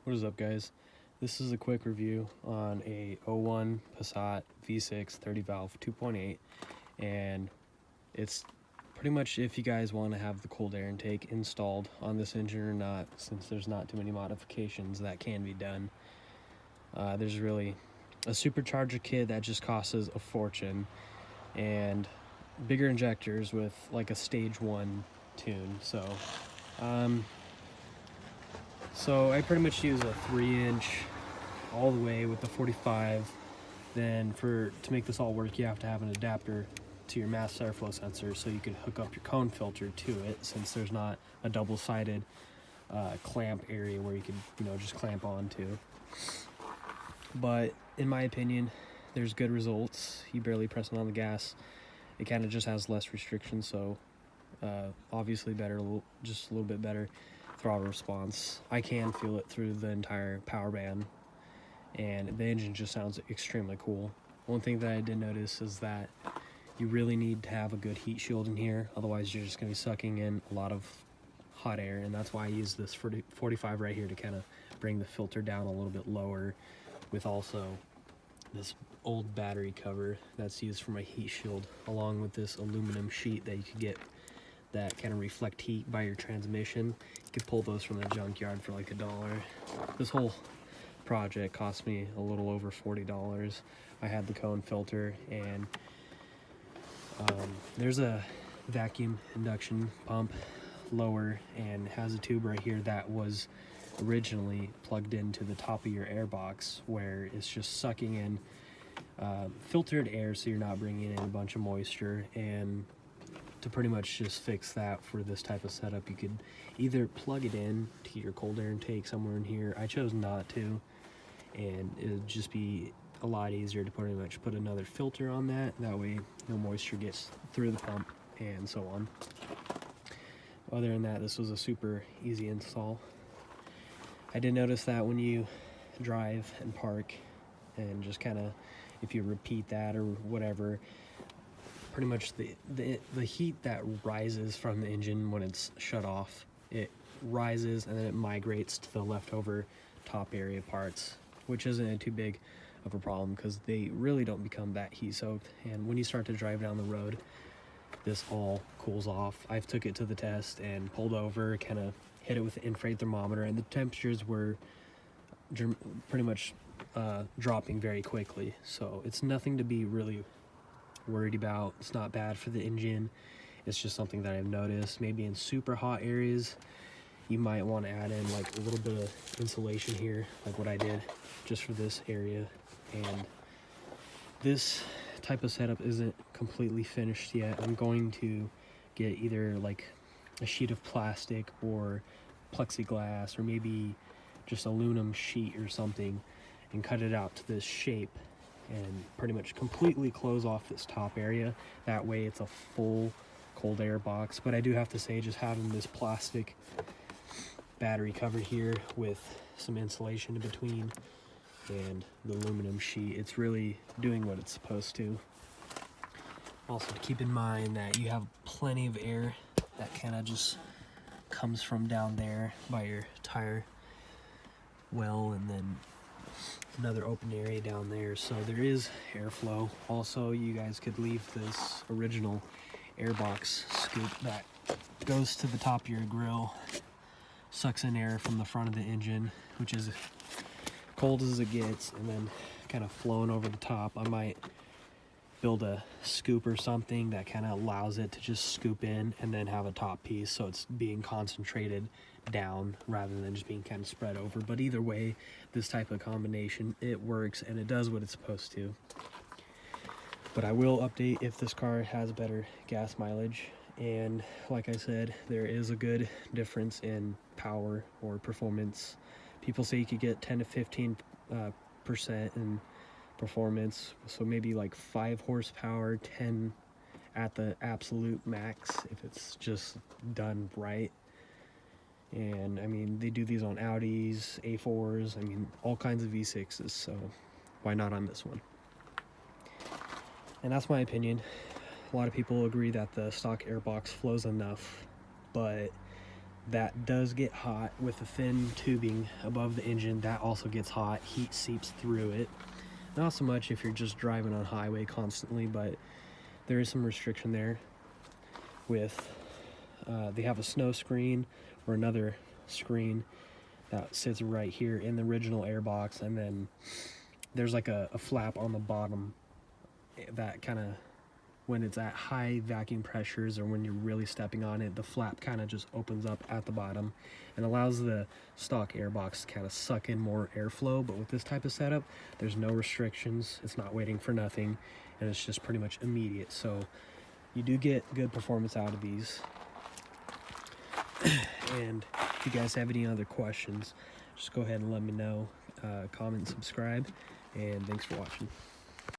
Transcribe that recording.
What is up, guys? This is a quick review on a '01 Passat V6 30 valve 2.8, and it's pretty much if you guys want to have the cold air intake installed on this engine or not, since there's not too many modifications that can be done. There's really a supercharger kit that just costs a fortune, and bigger injectors with like a stage 1 tune. So I pretty much use a 3-inch all the way with the 45. Then to make this all work, you have to have an adapter to your mass airflow sensor so you can hook up your cone filter to it, since there's not a double-sided clamp area where you can just clamp onto. But in my opinion, there's good results. You barely pressing on the gas. It kind of just has less restrictions, so obviously just a little bit better throttle response. I can feel it through the entire power band, and the engine just sounds extremely cool. One thing that I did notice is that you really need to have a good heat shield in here, otherwise you're just going to be sucking in a lot of hot air, and that's why I use this 45 right here to kind of bring the filter down a little bit lower, with also this old battery cover that's used for my heat shield, along with this aluminum sheet that you could get that kind of reflect heat by your transmission. You could pull those from the junkyard for like $1. This whole project cost me a little over $40. I had the cone filter, and there's a vacuum induction pump lower, and has a tube right here that was originally plugged into the top of your air box, where it's just sucking in filtered air so you're not bringing in a bunch of moisture. And to pretty much just fix that for this type of setup, you could either plug it in to your cold air intake somewhere in here. I chose not to, and it would just be a lot easier to pretty much put another filter on that way no moisture gets through the pump and so on. Other than that, this was a super easy install. I did notice that when you drive and park, and just kind of, if you repeat that or whatever, pretty much the heat that rises from the engine when it's shut off, it rises and then it migrates to the leftover top area parts, which isn't too big of a problem because they really don't become that heat soaked. And when you start to drive down the road, this all cools off. I've took it to the test and pulled over, kind of hit it with the infrared thermometer, and the temperatures were pretty much dropping very quickly. So it's nothing to be really worried about. It's not bad for the engine. It's just something that I've noticed. Maybe in super hot areas, you might want to add in like a little bit of insulation here, like what I did just for this area. And this type of setup isn't completely finished yet. I'm going to get either like a sheet of plastic or plexiglass, or maybe just aluminum sheet or something, and cut it out to this shape and pretty much completely close off this top area. That way it's a full cold air box. But I do have to say, just having this plastic battery cover here with some insulation in between and the aluminum sheet, it's really doing what it's supposed to. Also, to keep in mind that you have plenty of air that kind of just comes from down there by your tire well, and then another open area down there, so there is airflow. Also, you guys could leave this original airbox scoop that goes to the top of your grill, sucks in air from the front of the engine, which is cold as it gets, and then kind of flowing over the top. I might build a scoop or something that kind of allows it to just scoop in and then have a top piece, so it's being concentrated down rather than just being kind of spread over. But either way, this type of combination, it works and it does what it's supposed to. But I will update if this car has better gas mileage, and like I said, there is a good difference in power or performance. People say you could get 10 to 15% in performance, so maybe like 5 horsepower, 10 at the absolute max if it's just done right. And I mean, they do these on Audis, A4s, I mean all kinds of V6s, so why not on this one? And that's my opinion. A lot of people agree that the stock airbox flows enough, but that does get hot with the thin tubing above the engine. That also gets hot, heat seeps through it. Not so much if you're just driving on highway constantly, but there is some restriction there with they have a snow screen or another screen that sits right here in the original airbox, and then there's like a flap on the bottom that kind of, when it's at high vacuum pressures or when you're really stepping on it, the flap kind of just opens up at the bottom and allows the stock airbox to kind of suck in more airflow. But with this type of setup, there's no restrictions, it's not waiting for nothing, and it's just pretty much immediate. So you do get good performance out of these. And if you guys have any other questions, just go ahead and let me know. Comment, subscribe, and thanks for watching.